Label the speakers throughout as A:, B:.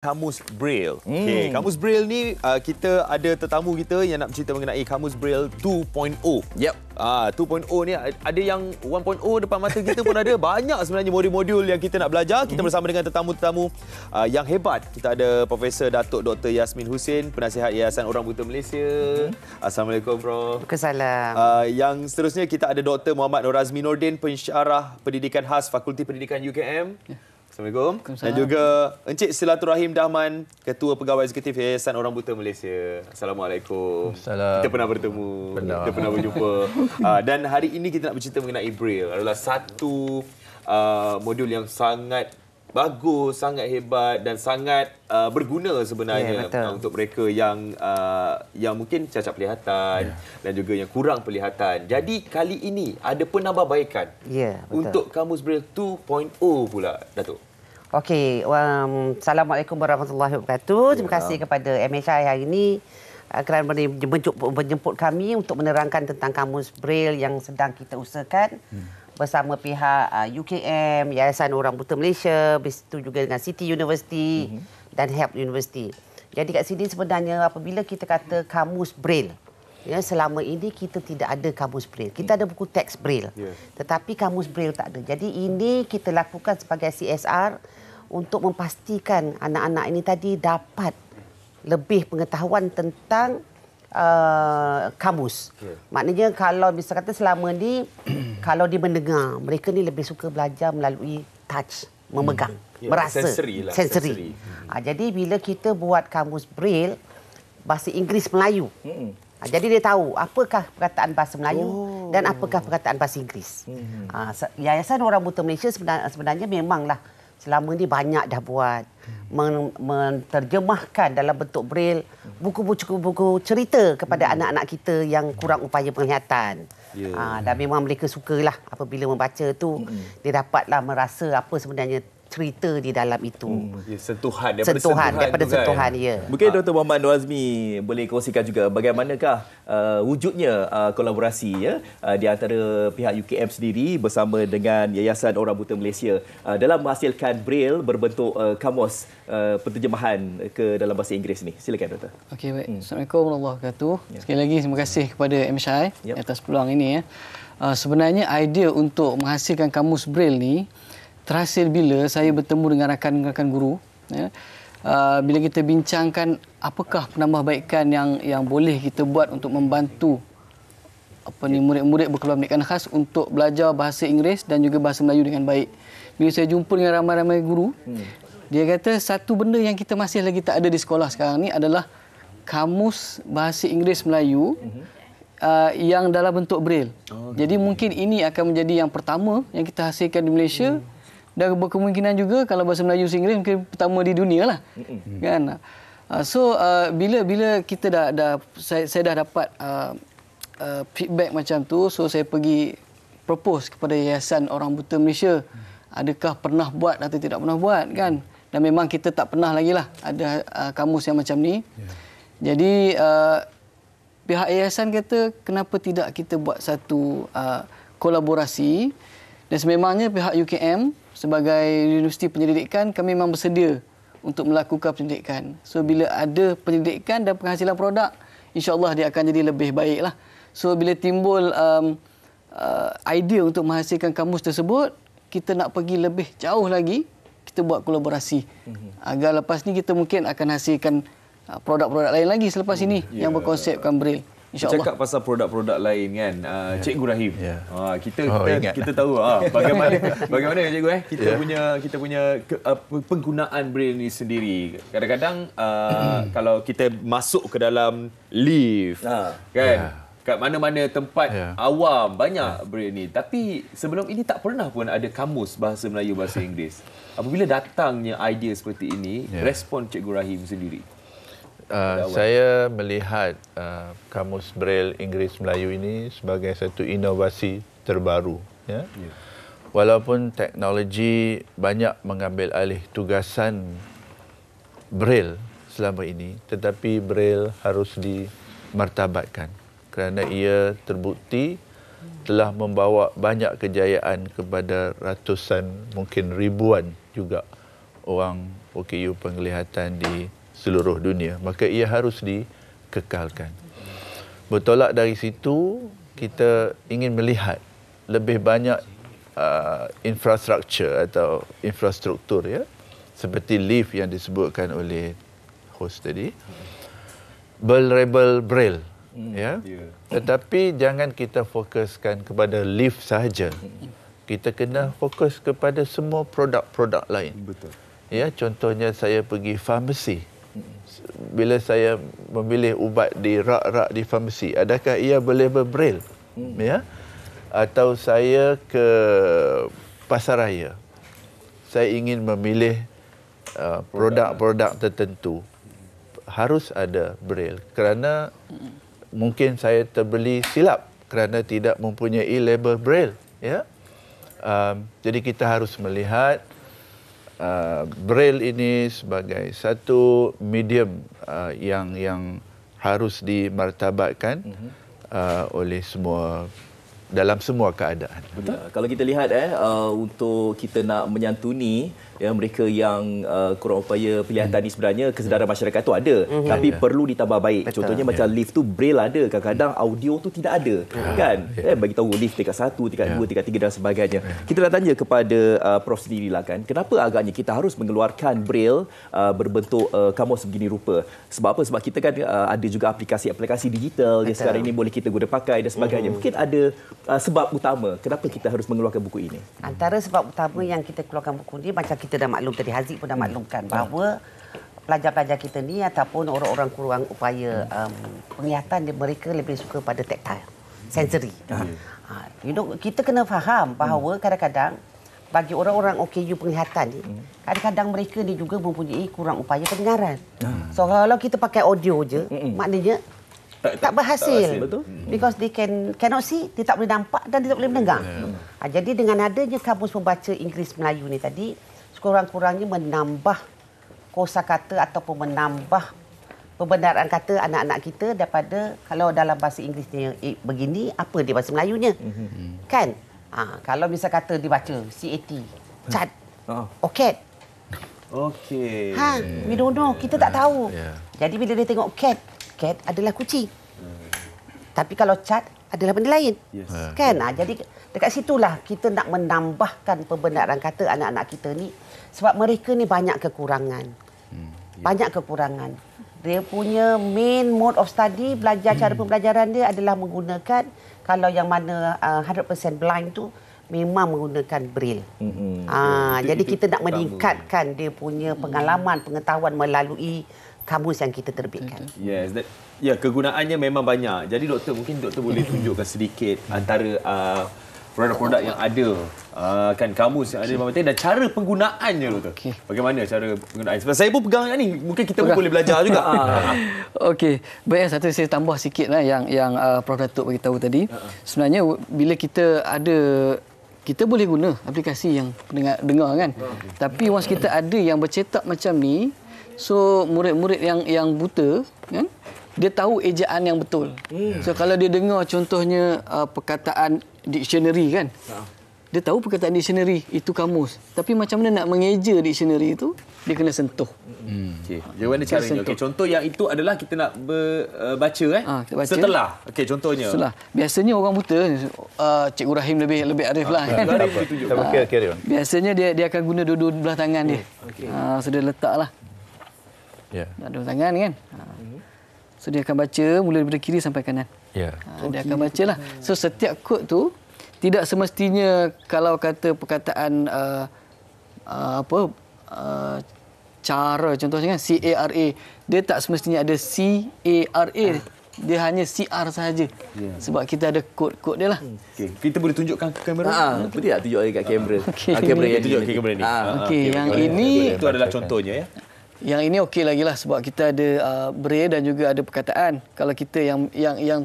A: Kamus Braille. Okey, Kamus Braille ni kita ada tetamu kita yang nak bercerita mengenai Kamus Braille 2.0.
B: Yep.
A: 2.0 ni ada yang 1.0 depan mata kita pun ada. Banyak sebenarnya modul-modul yang kita nak belajar. Kita bersama dengan tetamu-tetamu yang hebat. Kita ada Profesor Datuk Dr. Yasmin Hussein, Penasihat Yayasan Orang Buta Malaysia. Assalamualaikum, Prof.
C: Waalaikumsalam.
A: Yang seterusnya kita ada Dr. Muhammad Nur Azmi Nordin, Pensyarah Pendidikan Khas Fakulti Pendidikan UKM. Assalamualaikum. Dan juga Encik Silaturahim Dahman, Ketua Pegawai Eksekutif Yayasan Orang Buta Malaysia. Assalamualaikum.
B: Salam.
A: Kita pernah bertemu, kita pernah berjumpa. Dan hari ini kita nak bercerita mengenai Braille. Adalah satu modul yang sangat bagus, sangat hebat dan sangat berguna sebenarnya untuk mereka yang mungkin cacat penglihatan dan juga yang kurang penglihatan. Jadi kali ini ada penambahbaikan untuk Kamus Braille 2.0 pula, Datuk.
C: Okey, Assalamualaikum warahmatullahi wabarakatuh. Terima kasih kepada MHI hari ini kerana menjemput kami untuk menerangkan tentang Kamus Braille yang sedang kita usahakan bersama pihak UKM, Yayasan Orang Buta Malaysia, begitu juga dengan City University dan Help University. Jadi kat sini sebenarnya apabila kita kata Kamus Braille, ya, selama ini kita tidak ada Kamus Braille. Kita ada buku teks Braille. Tetapi Kamus Braille tak ada. Jadi ini kita lakukan sebagai CSR untuk memastikan anak-anak ini tadi dapat lebih pengetahuan tentang kamus. Maknanya kalau bisa kata selama ni kalau dia mendengar, mereka ni lebih suka belajar melalui touch, memegang, merasa, sensori. Jadi bila kita buat Kamus Braille bahasa Inggeris Melayu, jadi dia tahu apakah perkataan bahasa Melayu dan apakah perkataan bahasa Inggeris. Yayasan Orang Buta Malaysia sebenarnya memanglah selama ni banyak dah buat menterjemahkan dalam bentuk Braille buku-buku cerita kepada anak-anak kita yang kurang upaya penglihatan. Dan memang mereka sukalah apabila membaca tu dia dapatlah merasa apa sebenarnya cerita di dalam itu.
A: Sentuhan
C: daripada sentuhan.
B: Mungkin Dr. Muhammad Nur Azmi boleh kongsikan juga bagaimanakah wujudnya kolaborasi di antara pihak UKM sendiri bersama dengan Yayasan Orang Buta Malaysia dalam menghasilkan Braille berbentuk kamus penterjemahan ke dalam bahasa Inggeris ni. Silakan, Doktor.
D: Okey, baik. Assalamualaikum warahmatullahi wabarakatuh. Sekali lagi terima kasih kepada MHI atas peluang ini. Sebenarnya idea untuk menghasilkan kamus Braille ni terhasil bila saya bertemu dengan rakan-rakan guru. Bila kita bincangkan apakah penambahbaikan yang boleh kita buat untuk membantu murid-murid berkeluar pendidikan khas untuk belajar bahasa Inggeris dan juga bahasa Melayu dengan baik. Bila saya jumpa dengan ramai-ramai guru, dia kata satu benda yang kita masih lagi tak ada di sekolah sekarang ni adalah kamus bahasa Inggeris Melayu yang dalam bentuk Braille. Jadi mungkin ini akan menjadi yang pertama yang kita hasilkan di Malaysia. Dan berkemungkinan juga kalau bahasa Melayu Inggeris mungkin pertama di dunia lah. Kan? Bila kita saya dah dapat feedback macam tu, so saya pergi propose kepada Yayasan Orang Buta Malaysia, adakah pernah buat atau tidak pernah buat, kan? Dan memang kita tak pernah lagi lah ada kamus yang macam ni. Jadi pihak yayasan kata kenapa tidak kita buat satu kolaborasi, dan sememangnya pihak UKM sebagai Universiti Penyelidikan, kami memang bersedia untuk melakukan penyelidikan. So bila ada penyelidikan dan penghasilan produk, insya-Allah dia akan jadi lebih baiklah. So bila timbul idea untuk menghasilkan kamus tersebut, kita nak pergi lebih jauh lagi, kita buat kolaborasi. Agar lepas ni kita mungkin akan hasilkan produk-produk lain lagi selepas ini yang berkonsepkan Braille.
A: Cakap pasal produk-produk lain kan, Cikgu Rahim. Kita tahu bagaimana Cikgu kita punya penggunaan Braille ni sendiri. Kadang-kadang kalau kita masuk ke dalam lift kan, kat mana-mana tempat awam banyak Braille ni. Tapi sebelum ini tak pernah pun ada kamus bahasa Melayu bahasa Inggeris. Apabila datangnya idea seperti ini, respon Cikgu Rahim sendiri.
E: Saya melihat Kamus Braille Inggeris Melayu ini sebagai satu inovasi terbaru. Walaupun teknologi banyak mengambil alih tugasan Braille selama ini, tetapi Braille harus dimartabatkan kerana ia terbukti telah membawa banyak kejayaan kepada ratusan, mungkin ribuan juga orang OKU penglihatan di seluruh dunia, maka ia harus dikekalkan. Bertolak dari situ, kita ingin melihat lebih banyak infrastruktur atau infrastruktur, ya, seperti lift yang disebutkan oleh host tadi, berlabel Braille, ya. Tetapi jangan kita fokuskan kepada lift sahaja. Kita kena fokus kepada semua produk-produk lain.
A: Betul.
E: Ya, contohnya saya pergi farmasi. Bila saya memilih ubat di rak-rak di farmasi, adakah ia berlabel Braille? Ya. Atau saya ke pasaraya, saya ingin memilih produk-produk tertentu, harus ada Braille, kerana mungkin saya terbeli silap kerana tidak mempunyai label Braille, ya. Jadi kita harus melihat Braille ini sebagai satu medium yang harus dimartabatkan oleh semua, dalam semua keadaan.
B: Betul. Kalau kita lihat untuk kita nak menyantuni mereka yang kurang upaya penglihatan ni, sebenarnya kesedaran masyarakat tu ada, tapi perlu ditambah baik.
C: Betul.
B: Contohnya macam lift tu Braille ada, kadang-kadang audio tu tidak ada, kan? Bagi tahu lift tingkat 1, tingkat 2, tingkat 3 dan sebagainya. Kita nak tanya kepada Prof sendirilah, kan, kenapa agaknya kita harus mengeluarkan Braille berbentuk kamus begini rupa? Sebab apa? Sebab kita kan ada juga aplikasi-aplikasi digital yang sekarang ini boleh kita guna pakai dan sebagainya. Mungkin ada sebab utama kenapa kita harus mengeluarkan buku ini.
C: Antara sebab utama yang kita keluarkan buku ni, macam kita dah maklum tadi, Haziq pun dah maklumkan bahawa pelajar-pelajar kita ni ataupun orang-orang kurang upaya penglihatan, mereka lebih suka pada tactile, sensory. You know, kita kena faham bahawa kadang-kadang bagi orang-orang OKU penglihatan ni, kadang-kadang mereka ni juga mempunyai kurang upaya pendengaran. So kalau kita pakai audio je, maknanya tak berhasil.
B: Betul.
C: Because they cannot see, dia tak boleh nampak dan dia tak boleh mendengar. Jadi dengan adanya kamus pembaca Inggeris Melayu ni tadi, sekurang-kurangnya menambah kosakata ataupun menambah pembenaran kata anak-anak kita daripada kalau dalam bahasa Inggerisnya begini, apa dia bahasa Melayunya. Kan? Kalau misal kata dibaca CAT, cat, cat.
A: Okey.
C: We don't know, kita tak tahu. Jadi bila dia tengok cat adalah kucing. Tapi kalau cat adalah benda lain. Kan? Jadi dekat situlah kita nak menambahkan pembenaran kata anak-anak kita ni, sebab mereka ni banyak kekurangan. Banyak kekurangan. Dia punya main mode of study, belajar cara pembelajaran dia adalah menggunakan, kalau yang mana 100% blind tu memang menggunakan Braille. Jadi kita nak meningkatkan dia punya pengalaman, pengetahuan melalui kamus yang kita terbitkan.
A: Yes, kegunaannya memang banyak. Jadi doktor, mungkin doktor boleh tunjukkan sedikit antara produk-produk yang ada, kan, kamus yang ada dalam materi dan cara penggunaannya, doktor. Bagaimana cara penggunaan? Sebab saya pun pegang ni, mungkin kita pun boleh belajar juga.
D: Okey, baik, satu saya tambah sikitlah yang Prof Datuk bagi tahu tadi. Sebenarnya bila kita ada, kita boleh guna aplikasi yang dengar kan. Tapi once kita ada yang bercetak macam ni, so murid-murid yang buta kan, dia tahu ejaan yang betul. So kalau dia dengar contohnya perkataan dictionary kan, dia tahu perkataan dictionary itu kamus. Tapi macam mana nak mengeja dictionary itu, dia kena sentuh.
A: Bagaimana caranya? Contoh yang itu adalah kita nak baca
D: kita baca.
A: Setelah. Contohnya.
D: Setelah. Biasanya orang buta, Cikgu Rahim lebih arif lah kan. Biasanya dia akan guna dua-dua belah tangan dia. So dia letaklah. Dua tangan kan. So dia akan baca mula daripada kiri sampai kanan. Dia akan bacalah. So setiap kod tu tidak semestinya, kalau kata perkataan cara contohnya kan CARA, dia tak semestinya ada CARA. Dia hanya CR sahaja. Sebab kita ada kod-kod dia lah.
A: Kita boleh tunjukkan ke kamera?
B: Boleh tak tunjuk dekat kamera?
A: Kamera yang tunjuk ke kamera ni.
D: Yang ini
A: itu adalah contohnya, ya.
D: Yang ini okey lagi lah, sebab kita ada Braille dan juga ada perkataan. Kalau kita yang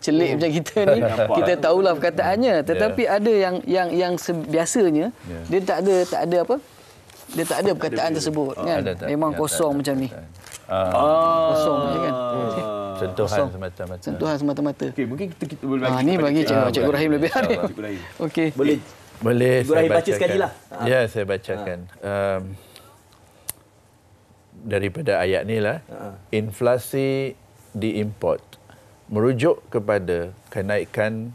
D: celik macam kita ni, kita tahulah perkataannya. Tetapi ada yang biasanya dia tak ada apa? Dia tak ada perkataan tersebut kan. Memang kosong macam ni. Kosong je kan.
E: Sentuhan semata-mata.
D: Sentuhan semata-mata.
A: Okey, mungkin kita boleh bagi.
D: Ni bagi Cikgu Rahim lebih arif. Okey.
B: Boleh
E: saya
B: Rahim baca sekali lah.
E: Ya, saya bacakan. daripada ayat ni lah, inflasi diimport merujuk kepada kenaikan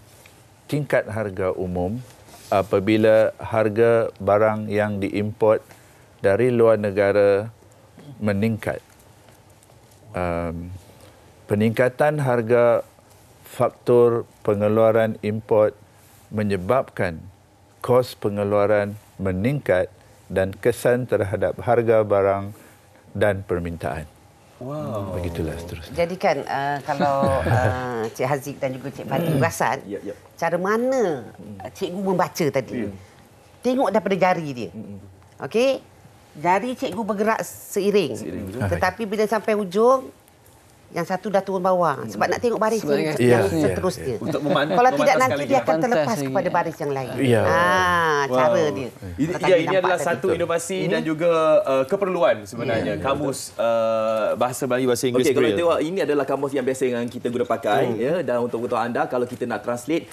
E: tingkat harga umum apabila harga barang yang diimport dari luar negara meningkat. Peningkatan harga faktor pengeluaran import menyebabkan kos pengeluaran meningkat dan kesan terhadap harga barang dan permintaan.
A: Wow.
E: Begitulah seterusnya.
C: Jadi kan kalau Cik Haziq dan juga Cik Fadli perasan, cara mana cikgu membaca tadi. Tengok daripada jari dia. Okey? Jari cikgu bergerak seiring. Tetapi bila sampai hujung, yang satu dah turun bawah. Sebab nak tengok baris yang seterusnya. Kalau tidak nanti dia akan terlepas kepada baris yang lain. Cara dia.
A: Ini adalah satu inovasi dan juga keperluan sebenarnya. Kamus bahasa Melayu, bahasa Inggeris.
B: Okey, kalau tengok ini adalah kamus yang biasa yang kita guna pakai ya, dan untuk anda kalau kita nak translate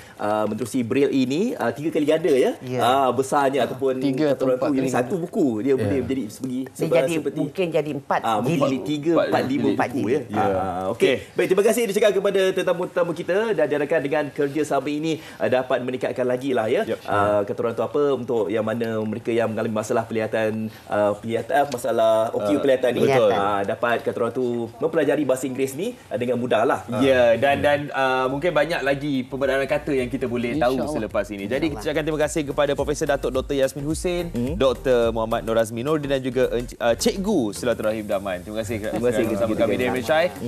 B: menerusi Braille ini 3 kali ganda ya. Besarnya ataupun
D: 3 atau 4
B: ini satu buku dia boleh menjadi seperti
C: mungkin jadi 4
B: mungkin jadi 3, 4, 5 buku ya. Okey. Baik, terima kasih dicakap kepada tetamu-tetamu kita dan diharapkan dengan kerjasama ini dapat meningkatkan lagi lah ya. Kata orang tu apa untuk yang mana mereka yang mengalami masalah penglihatan masalah OQ penglihatan ni dapat kata orang tu mempelajari bahasa Inggeris ni dengan mudah lah.
A: Ya, dan mungkin banyak lagi pembenaran kata yang kita boleh tahu selepas ini. Jadi kita ucapkan terima kasih kepada Profesor Datuk Dr. Yasmin Hussein, Dr. Muhammad Nur Azmi Nordin dan juga Cikgu Silaturahim Daman. Terima kasih bersama kami di MSI.